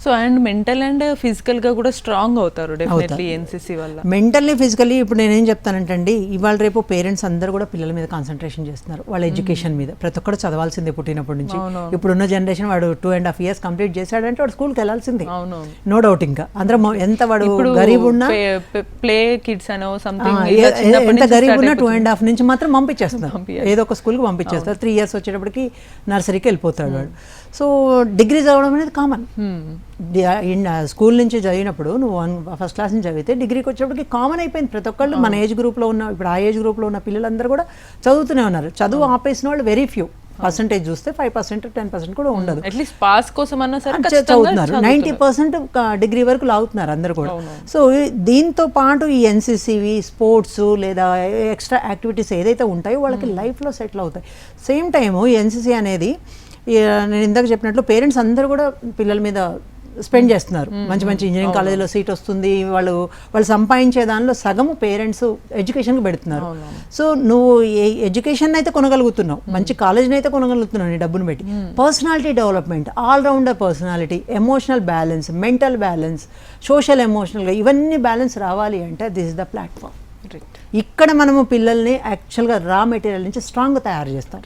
So and mental and physical గా కూడా strong అవుతారు డెఫినెట్లీ ఎన్సీసీ వల్ల. మెంటల్లీ ఫిజికల్లీ ఇప్పుడు నేనేం చెప్తానంటే అండి, ఇవాళ రేపు పేరెంట్స్ అందరూ కూడా పిల్లల మీద కాన్సన్ట్రేషన్ చేస్తున్నారు, వాళ్ళ ఎడ్యుకేషన్ మీద. ప్రతి ఒక్కరు చదవాల్సిందే పుట్టినప్పటి నుంచి. ఇప్పుడున్న జనరేషన్ వాడు 2.5 years కంప్లీట్ చేశాడంటే వాడు స్కూల్కి వెళ్ళాల్సిందే, నో డౌట్. ఇంకా అందరం ఎంత వాడు గరీబ్ ఉన్నా, ప్లే కిడ్స్ అనో సంథింగ్ ఎంత గరీబ్ ఉన్నా 2.5 నుంచి మాత్రం పంపించేస్తున్నారు, ఏదో ఒక స్కూల్కి పంపించేస్తారు. 3 years వచ్చేటప్పటికి నర్సరీకి వెళ్ళిపోతాడు వాడు. సో డిగ్రీ చదవడం అనేది కామన్. స్కూల్ నుంచి చదివినప్పుడు నువ్వు ఫస్ట్ క్లాస్ నుంచి చదివితే డిగ్రీకి వచ్చేటప్పటికి కామన్ అయిపోయింది. ప్రతి ఒక్కళ్ళు మన ఏజ్ గ్రూప్లో ఉన్న, ఇప్పుడు ఆ ఏజ్ గ్రూప్లో ఉన్న పిల్లలందరూ కూడా చదువుతూనే ఉన్నారు. చదువు ఆపేసిన వాళ్ళు వెరీ ఫ్యూ, పర్సంటేజ్ చూస్తే 5%, 10% కూడా ఉండదు. అట్లీస్ట్ పాస్ కోసం అన్నా సరే చదువుతున్నారు. 90% డిగ్రీ వరకు లాగుతున్నారు అందరు కూడా. సో దీంతో పాటు ఈ ఎన్సీసీవి, స్పోర్ట్స్ లేదా ఎక్స్ట్రా యాక్టివిటీస్ ఏదైతే ఉంటాయో వాళ్ళకి లైఫ్లో సెటిల్ అవుతాయి. సేమ్ టైము ఈ ఎన్సీసీ అనేది నేను ఇందాక చెప్పినట్లు పేరెంట్స్ అందరూ కూడా పిల్లల మీద స్పెండ్ చేస్తున్నారు. మంచి మంచి ఇంజనీరింగ్ కాలేజీలో సీట్ వస్తుంది, వాళ్ళు సంపాదించే దానిలో సగము పేరెంట్స్ ఎడ్యుకేషన్కి పెడుతున్నారు. సో నువ్వు ఎడ్యుకేషన్ అయితే కొనగలుగుతున్నావు, మంచి కాలేజ్ని అయితే కొనగలుగుతున్నావు నీ డబ్బును పెట్టి. Personality development, all rounder personality, emotional balance, mental balance, social ఎమోషనల్గా ఇవన్నీ బ్యాలెన్స్ రావాలి అంటే దిస్ ఇస్ ద ప్లాట్ఫామ్. ఇక్కడ మనము పిల్లల్ని యాక్చువల్గా రా మెటీరియల్ నుంచి స్ట్రాంగ్గా తయారు చేస్తాం.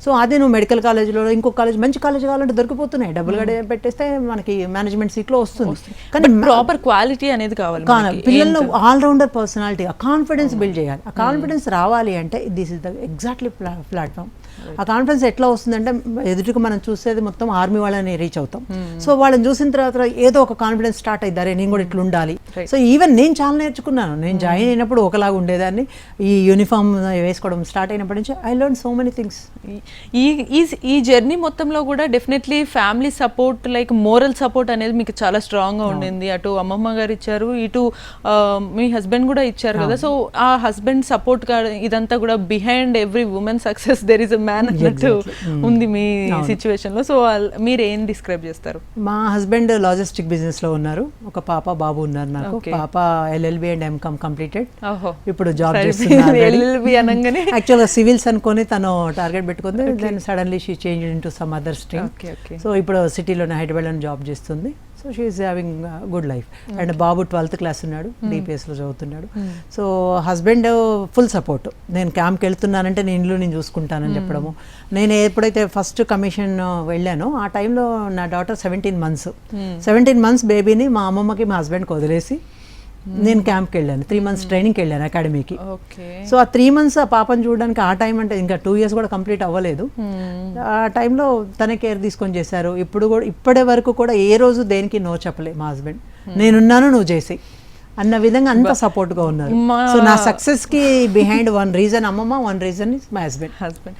సో అదే నువ్వు మెడికల్ కాలేజ్లో ఇంకో కాలేజ్, మంచి కాలేజ్ కావాలంటే దొరికిపోతున్నాయి, డబ్బులు పెట్టేస్తే మనకి మేనేజ్మెంట్ సీట్లో వస్తుంది. కానీ ప్రాపర్ క్వాలిటీ అనేది కావాలి. పిల్లల్లో ఆల్రౌండర్ పర్సనాలిటీ, ఆ కాన్ఫిడెన్స్ బిల్డ్ చేయాలి. ఆ కాన్ఫిడెన్స్ రావాలి అంటే this is the exactly platform. ఆ కాన్ఫిడెన్స్ ఎట్లా వస్తుందంటే ఎదుటికి మనం చూసేది మొత్తం ఆర్మీ వాళ్ళని రీచ్ అవుతాం. సో వాళ్ళని చూసిన తర్వాత ఏదో ఒక కాన్ఫిడెన్స్ స్టార్ట్ అవుతారే, నేను కూడా ఇట్లా ఉండాలి. సో ఈవెన్ నేను చాలా నేర్చుకున్నాను. నేను జాయిన్ అయినప్పుడు ఒకలాగా ఉండేదాన్ని, ఈ యూనిఫామ్ వేసుకోవడం స్టార్ట్ అయినప్పటి నుంచి I learn so many things. ఈ జర్నీ మొత్తంలో కూడా definitely family support, like moral support అనేది మీకు చాలా స్ట్రాంగ్గా ఉండింది. అటు అమ్మమ్మ గారు ఇచ్చారు, ఇటు మీ హస్బెండ్ కూడా ఇచ్చారు కదా. సో ఆ హస్బెండ్ సపోర్ట్ ఇదంతా కూడా behind every women success there is a man అన్నట్టు ఉంది మీ సిచ్యువేషన్ లో. సో మీరు ఏం డిస్క్రైబ్ చేస్తారు? మా హస్బెండ్ లాజిస్టిక్ బిజినెస్ లో ఉన్నారు, ఒక పాప బాబు ఉన్నారు నాకు. పాప LLB అండ్ MCom కంప్లీటెడ్, ఇప్పుడు జాబ్ చేస్తున్నారు. యాక్చువల్గా సివిల్స్ అనుకొని తను టార్గెట్ పెట్టుకుంది, then suddenly she change into some other stream. So ఇప్పుడు సిటీలోనే హైదరాబాద్లో జాబ్ చేస్తుంది. So she is having good life. And బాబు 12th క్లాస్ ఉన్నాడు, DPSలో చదువుతున్నాడు. So husband full support. నేను క్యాంప్కి వెళ్తున్నానంటే నేను చూసుకుంటానని చెప్పడము. నేను ఎప్పుడైతే ఫస్ట్ కమిషన్ వెళ్ళానో ఆ టైంలో నా డాటర్ 17 months బేబీని మా అమ్మమ్మకి మా హస్బెండ్కి వదిలేసి నేను క్యాంప్కి వెళ్ళాను. 3 months ట్రైనింగ్కి వెళ్ళాను అకాడమీకి. సో ఆ 3 months ఆ పాపను చూడడానికి, ఆ టైం అంటే ఇంకా 2 years కూడా కంప్లీట్ అవ్వలేదు, ఆ టైంలో తన కేర్ తీసుకొని చేశారు. ఇప్పటి వరకు కూడా ఏ రోజు దేనికి నో చెప్పలే మా హస్బెండ్. నేనున్నాను, నువ్వు చేసి అన్న విధంగా అంత సపోర్ట్గా ఉన్నారు. సో నా సక్సెస్కి బిహైండ్ వన్ రీజన్ అమ్మమ్మ, one reason is my husband.